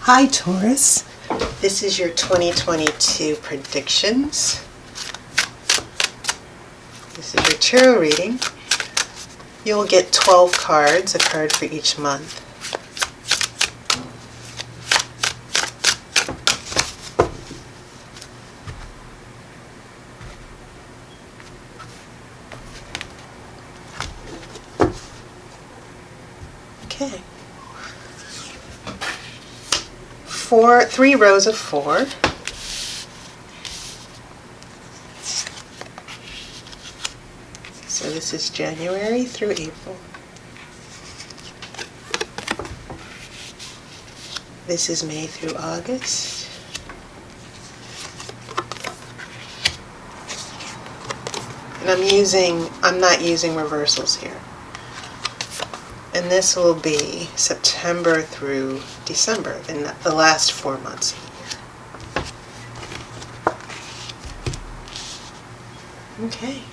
Hi Taurus, this is your 2022 predictions. This is your tarot reading. You'll get 12 cards, a card for each month. Okay. 3 rows of 4. So this is January through April. This is May through August. And I'm not using reversals here. And this will be September through December, in the last 4 months of the year. Okay,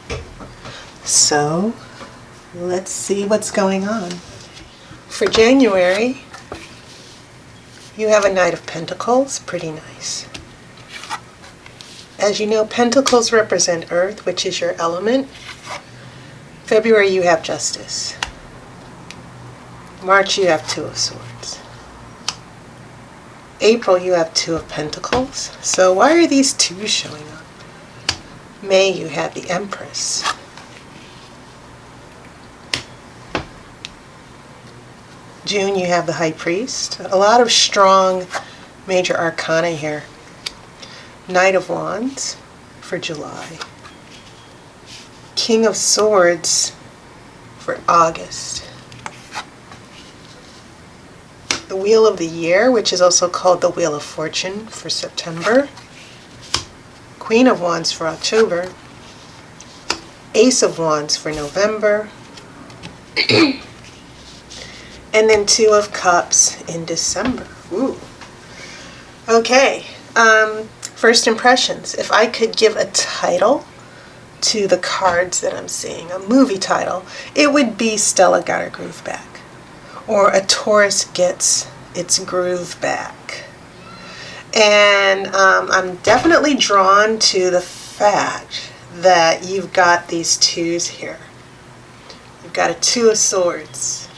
so let's see what's going on. For January, you have a Knight of Pentacles, pretty nice. As you know, Pentacles represent Earth, which is your element. February, you have Justice. March, you have 2 of Swords. April, you have 2 of Pentacles. So why are these 2s showing up? May, you have the Empress. June, you have the High Priest. A lot of strong major arcana here. Knight of Wands for July. King of Swords for August. The Wheel of the Year, which is also called the Wheel of Fortune, for September. Queen of Wands for October. Ace of Wands for November. And then 2 of Cups in December. Ooh. Okay, first impressions. If I could give a title to the cards that I'm seeing, a movie title, it would be Stella Got Her Groove Back. Or A Taurus Gets Its Groove Back. And I'm definitely drawn to the fact that you've got these 2s here. You've got a 2 of Swords,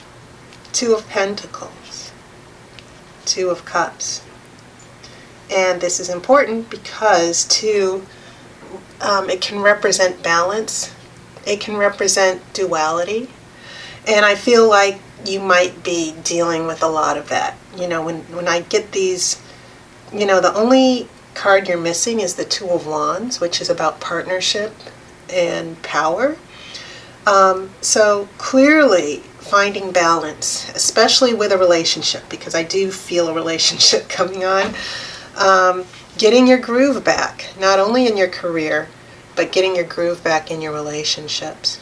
2 of Pentacles, 2 of Cups. And this is important because 2, it can represent balance. It can represent duality. And I feel like you might be dealing with a lot of that. You know, when I get these, you know, the only card you're missing is the 2 of Wands, which is about partnership and power. So clearly finding balance, especially with a relationship, because I do feel a relationship coming on. Getting your groove back, not only in your career, but getting your groove back in your relationships.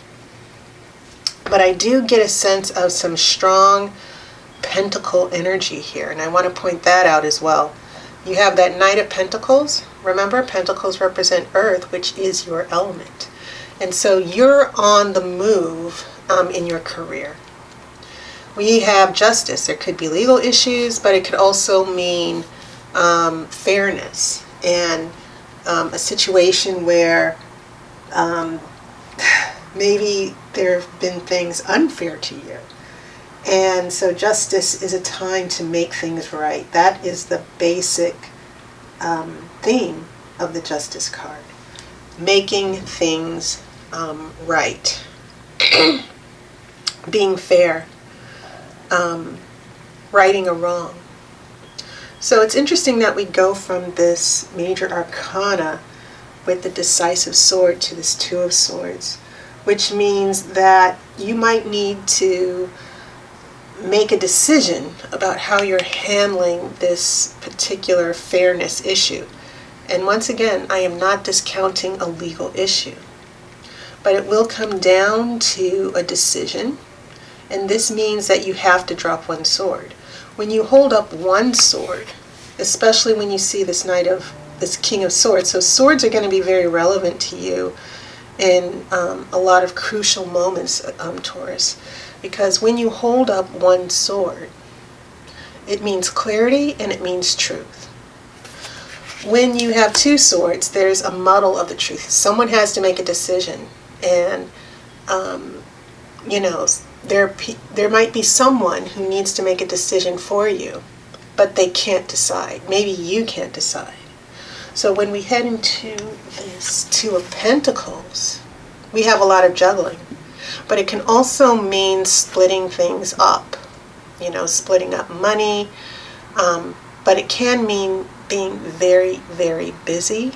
But I do get a sense of some strong pentacle energy here, and I want to point that out as well. You have that Knight of Pentacles. Remember, Pentacles represent Earth, which is your element. And so you're on the move in your career. We have Justice. There could be legal issues, but it could also mean fairness and a situation where maybe there have been things unfair to you. And so Justice is a time to make things right. That is the basic theme of the Justice card. Making things right. Being fair. Righting a wrong. So it's interesting that we go from this major arcana with the Decisive Sword to this 2 of Swords, which means that you might need to make a decision about how you're handling this particular fairness issue. And once again, I am not discounting a legal issue, but it will come down to a decision, and this means that you have to drop one sword. When you hold up one sword, especially when you see this King of Swords, so swords are going to be very relevant to you in a lot of crucial moments, Taurus, because when you hold up one sword, It means clarity and it means truth. When you have two swords, there's a muddle of the truth. Someone has to make a decision, and you know, there might be someone who needs to make a decision for you, but they can't decide. Maybe you can't decide. So when we head into this Two of Pentacles, we have a lot of juggling, but it can also mean splitting things up, you know, splitting up money, but it can mean being very, very busy.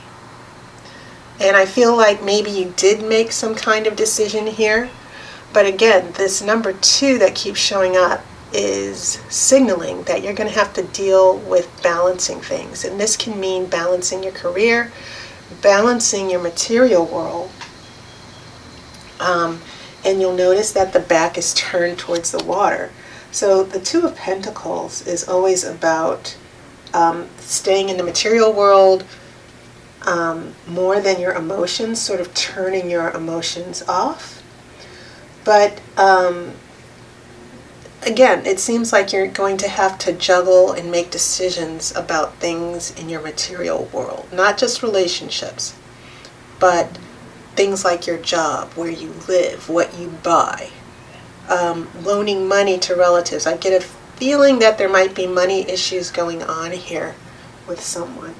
And I feel like maybe you did make some kind of decision here, but again, this number 2 that keeps showing up is signaling that you're going to have to deal with balancing things. And this can mean balancing your career, balancing your material world. And you'll notice that the back is turned towards the water. So the Two of Pentacles is always about staying in the material world more than your emotions, sort of turning your emotions off. But again, it seems like you're going to have to juggle and make decisions about things in your material world, not just relationships, but things like your job, where you live, what you buy, loaning money to relatives. I get a feeling that there might be money issues going on here with someone.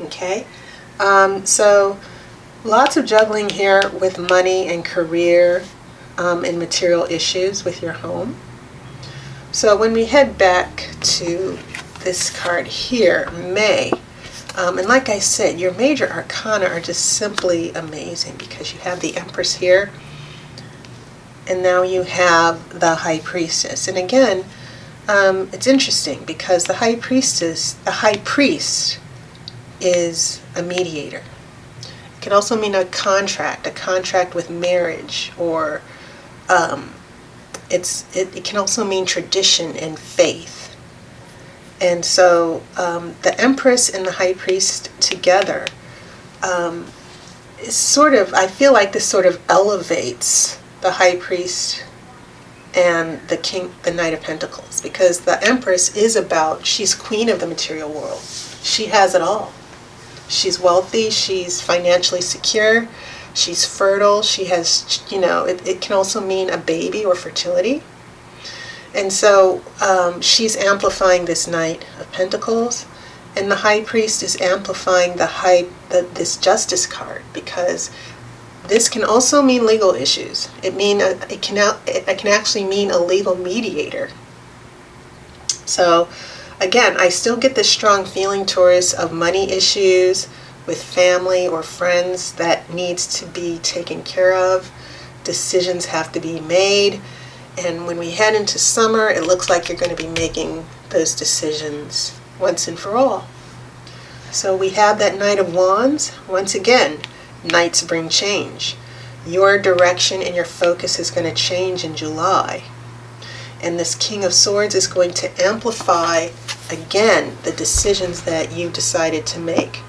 Okay, so lots of juggling here with money and career and material issues with your home. So when we head back to this card here, May, and like I said, your major arcana are just simply amazing, because you have the Empress here, and now you have the High Priestess. And again, it's interesting because the High Priest is a mediator. It can also mean a contract with marriage, or it can also mean tradition and faith. And so the Empress and the High Priest together is sort of, I feel like this sort of elevates the High Priest and the King, the Knight of Pentacles, because the Empress is about, she's queen of the material world. She has it all. She's wealthy, she's financially secure, she's fertile, she has, you know, it can also mean a baby or fertility. And so she's amplifying this Knight of Pentacles, and the High Priest is amplifying this Justice card, because this can also mean legal issues. It can actually mean a legal mediator. So again, I still get this strong feeling, Taurus, of money issues with family or friends that needs to be taken care of. Decisions have to be made. And when we head into summer, it looks like you're going to be making those decisions once and for all. So we have that Knight of Wands. Once again, Knights bring change. Your direction and your focus is going to change in July. And this King of Swords is going to amplify, again, the decisions that you've decided to make.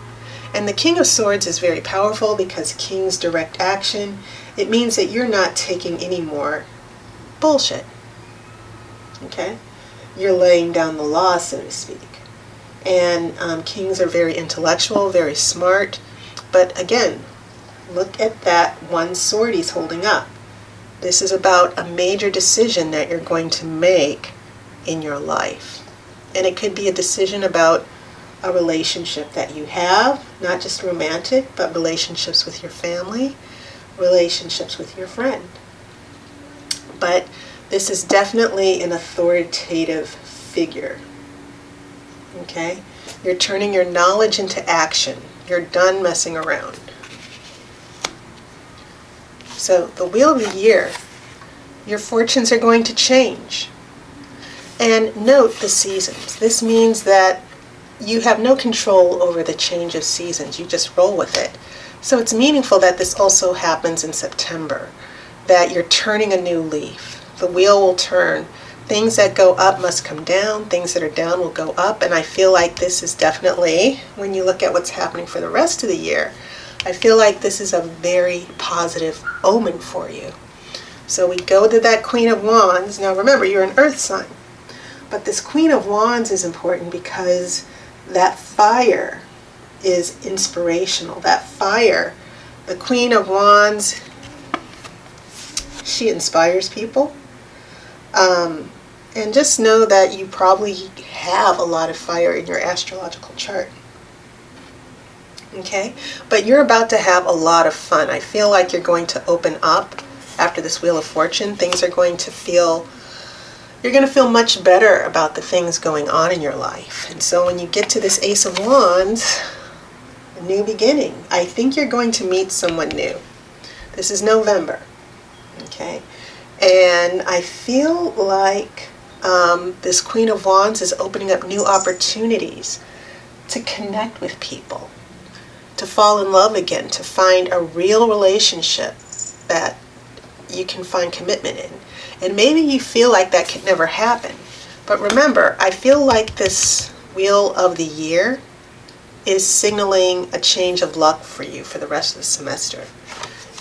And the King of Swords is very powerful because kings direct action. It means that you're not taking any more bullshit. Okay? You're laying down the law, so to speak. And kings are very intellectual, very smart. But again, look at that one sword he's holding up. This is about a major decision that you're going to make in your life. And it could be a decision about a relationship that you have, not just romantic, but relationships with your family, relationships with your friend. But this is definitely an authoritative figure. Okay? You're turning your knowledge into action. You're done messing around. So the Wheel of the Year, your fortunes are going to change. And note the seasons. This means that you have no control over the change of seasons. You just roll with it. So it's meaningful that this also happens in September, that you're turning a new leaf. The wheel will turn. Things that go up must come down. Things that are down will go up. And I feel like this is definitely, when you look at what's happening for the rest of the year, I feel like this is a very positive omen for you. So we go to that Queen of Wands. Now remember, you're an earth sign. But this Queen of Wands is important because that fire is inspirational. That fire, the Queen of Wands, she inspires people. And just know that you probably have a lot of fire in your astrological chart. Okay? But you're about to have a lot of fun. I feel like you're going to open up after this Wheel of Fortune. Things are going to feel, you're going to feel much better about the things going on in your life. And so when you get to this Ace of Wands, a new beginning, I think you're going to meet someone new. This is November. Okay? And I feel like this Queen of Wands is opening up new opportunities to connect with people, to fall in love again, to find a real relationship that you can find commitment in. And maybe you feel like that could never happen. But remember, I feel like this Wheel of the Year is signaling a change of luck for you for the rest of the semester.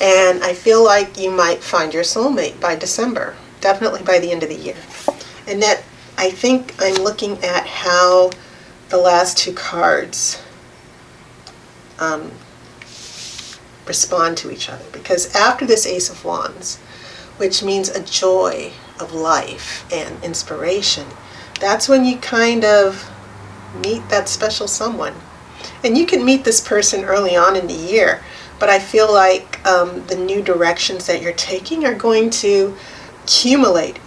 And I feel like you might find your soulmate by December, definitely by the end of the year. And that, I think I'm looking at how the last two cards respond to each other. Because after this Ace of Wands, which means a joy of life and inspiration, that's when you kind of meet that special someone. And you can meet this person early on in the year, but I feel like the new directions that you're taking are going to accumulate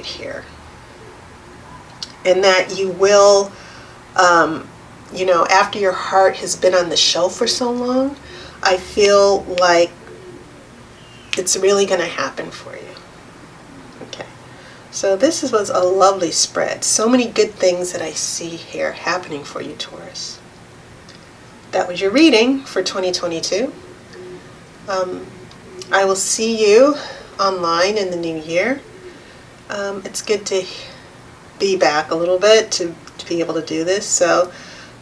here. And that you will, you know, after your heart has been on the shelf for so long, I feel like it's really going to happen for you. Okay. So this was a lovely spread. So many good things that I see here happening for you, Taurus. That was your reading for 2022. I will see you online in the new year. It's good to be back a little bit to be able to do this. So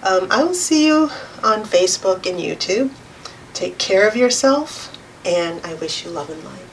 I will see you on Facebook and YouTube. Take care of yourself, and I wish you love and light.